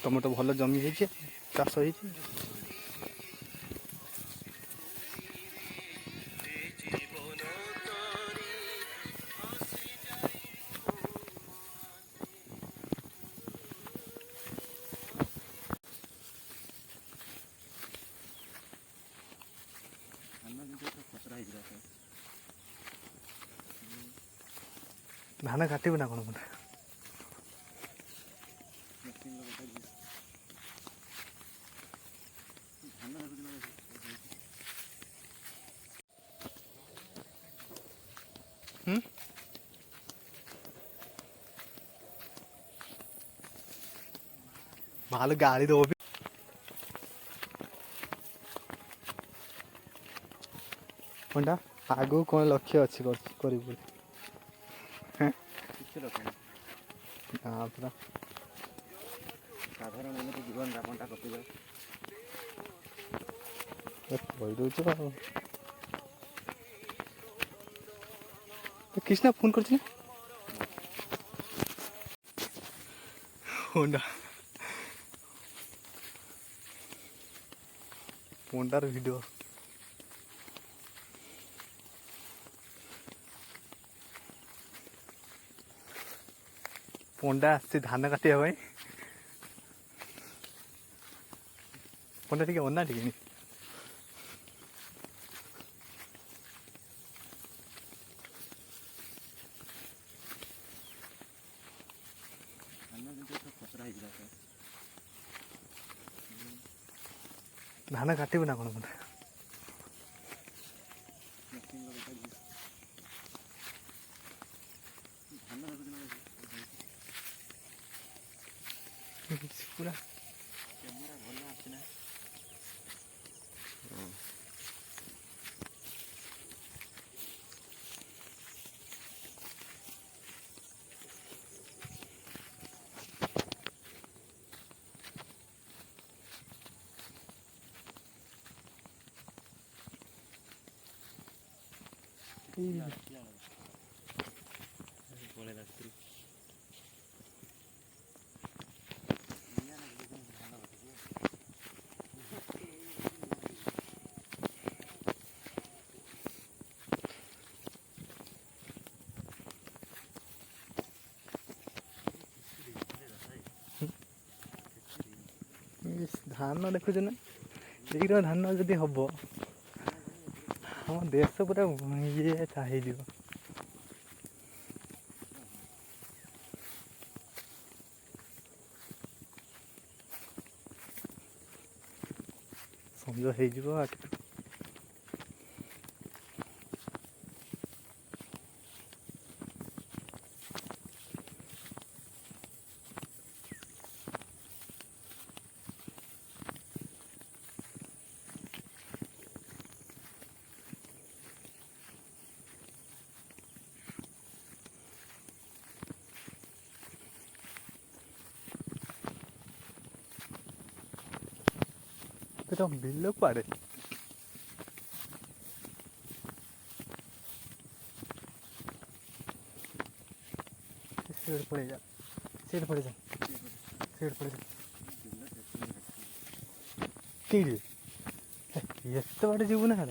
Tomato भल जमी है चाष हो धान काटबे ना कौन मोटा भालू गाड़ी दो कौनटा आगू कौन लक्ष्य अच्छी कर पूरा साधारण एमती जीवन यापनटा कटि जाए कृष्णा फोन कर पंडार वीडियो पंडा आसे धान काटिया भाई पंडा टे अना टे धान काटबे ना कौन मोटा पूरा कैमेरा भल आसना धान देखुच ना ये धान जदि हम हम देश पूरा ये चाहिए समझ हो तो बिल पड़े पड़े जा सीट पड़े जा ये बाटे जीवन है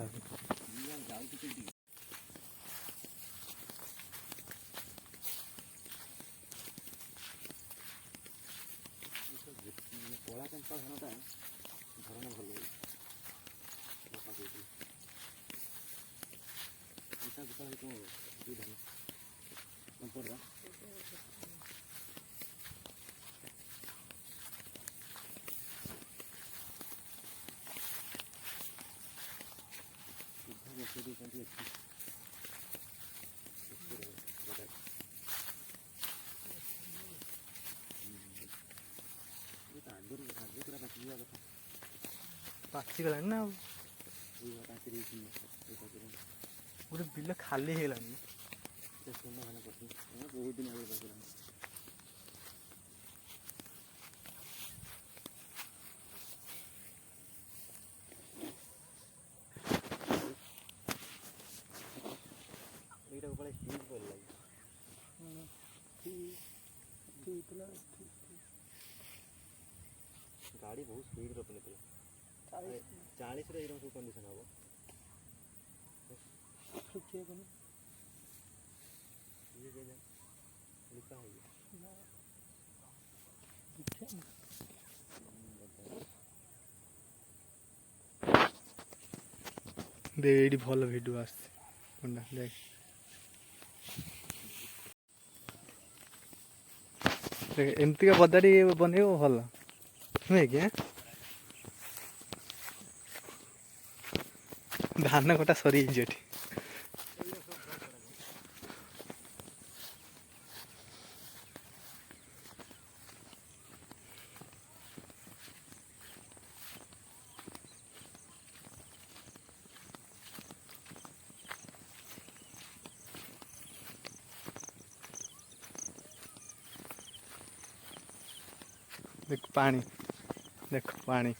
पाचिगला ना गोटे बिल खाली है बहुत दिन आगे गाड़ी बहुत स्पीड अपने थे 40 रे एरम सब कंडीशन हबो ठीक है ये के जा लिखा है दे एडी भल वीडियो आसे पंडा देख एमती का बदारी बनेबो भल नुहे कि धान कटा सरी जेठी देख पानी देख पानी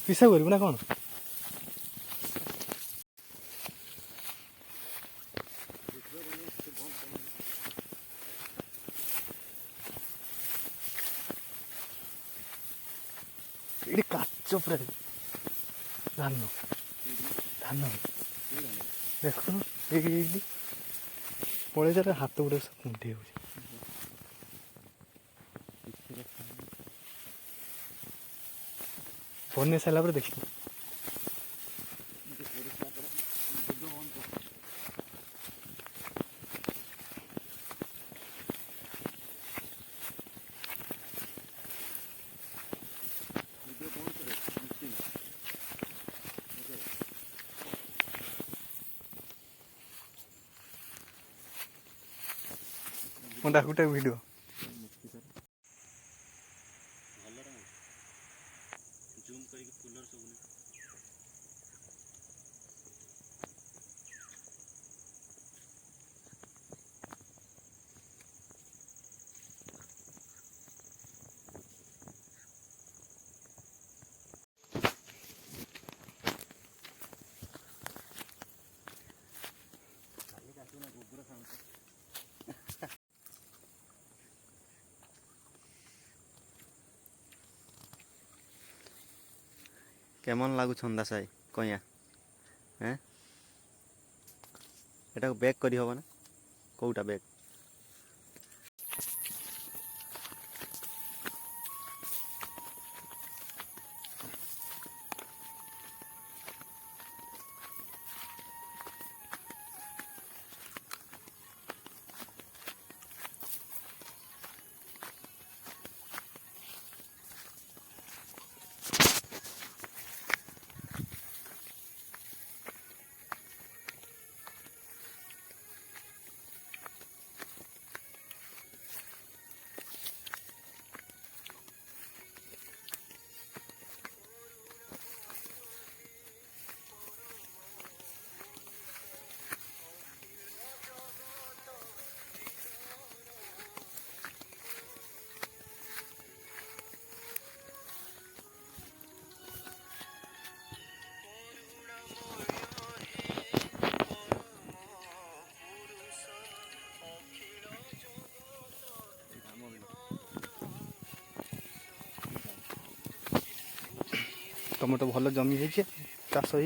पिसा करू ना कौन ये काच पूरा धान धान देख पड़े जा हाथ गोटे सब कुंठी हो बन सारा पर देख मुंडा गुटे वीडियो जूम करके कूलर सब केमन लागुछन दासाई कहिया हैं एटा बैक करी होबा ना कोउटा बैक टमाटो भल जमी है चाष हो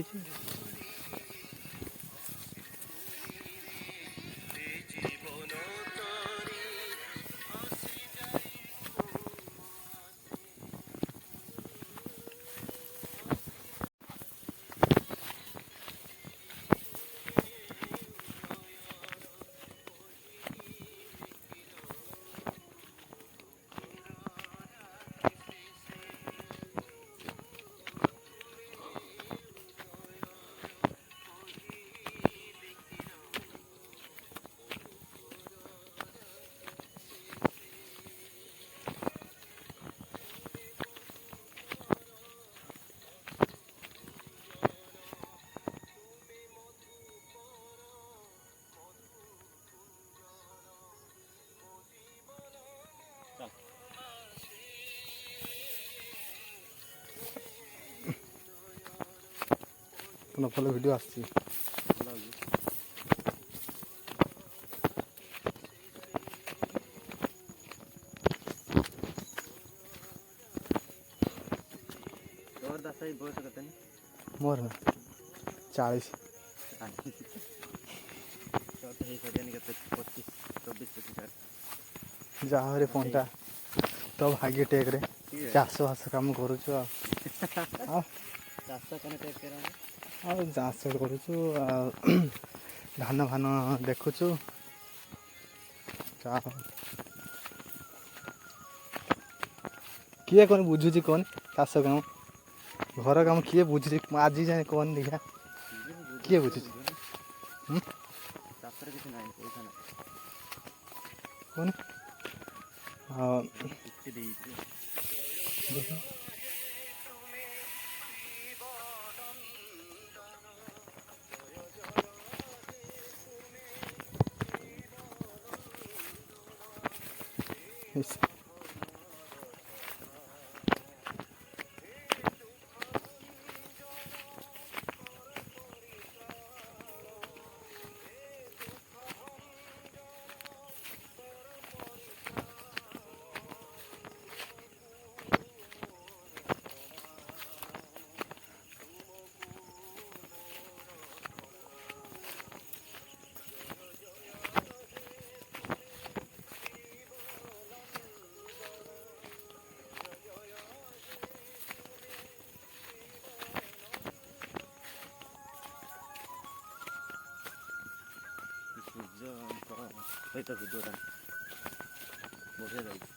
ଭଲ ଭଲ ଭିଡ଼ିଓ ଆସୁଛି। ଭଲ ଲାଗୁଛି। ତୋର ଦାସ ଭାଇ ବୟସ କେତେ? ମୋର ନା 40। ତୋର ତ ହେଇ ସରିଲାଣି କେତେ 25 24 25। ଯାହାହେରେ ଫୋନ୍ଟା ତ ଭାଗ୍ୟ ଟେକରେ ଚାଷବାସ କାମ କରୁଛୁ ଆଉ ଚାଷ କଣ ଟେକ୍ ଆଉ ଚାଷ କରୁଛୁ ଆଉ ଧାନ ଫାନ ଦେଖୁଛୁ। କିଏ କଣ ବୁଝୁଛି କହନି ଚାଷ କାମ ଘର କାମ କିଏ ବୁଝୁଛି ଆଜି ଯାଏ କହନି ଦେଖିଆ କିଏ ବୁଝୁଛି ଚାଷରେ କିଛି ନାହିଁ ପଇସା ନାହିଁ। କହନି ଆଉ କିଛି ଦେଇଛି ସୂର୍ଯ୍ୟଙ୍କ ସହିତ ଭିଡ଼ିଓଟା ବଢ଼ିଆ ଯାଉଛି।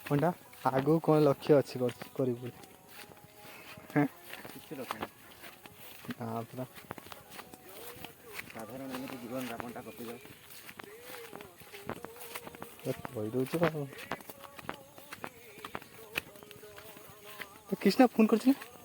କଣଟା ଆଗକୁ କ'ଣ ଲକ୍ଷ୍ୟ ଅଛି କରିବୁ ବୋଲି? କିଛି ଲକ୍ଷ୍ୟ ନାହିଁ। ହଁ ପୁରା ସାଧାରଣ ଏମିତି ଜୀବନଯାପନଟା କଟିଯାଉ। କହିଦେଉଛୁ ଆଉ। କୃଷ୍ଣା ଫୋନ୍ କରୁଛି ନା?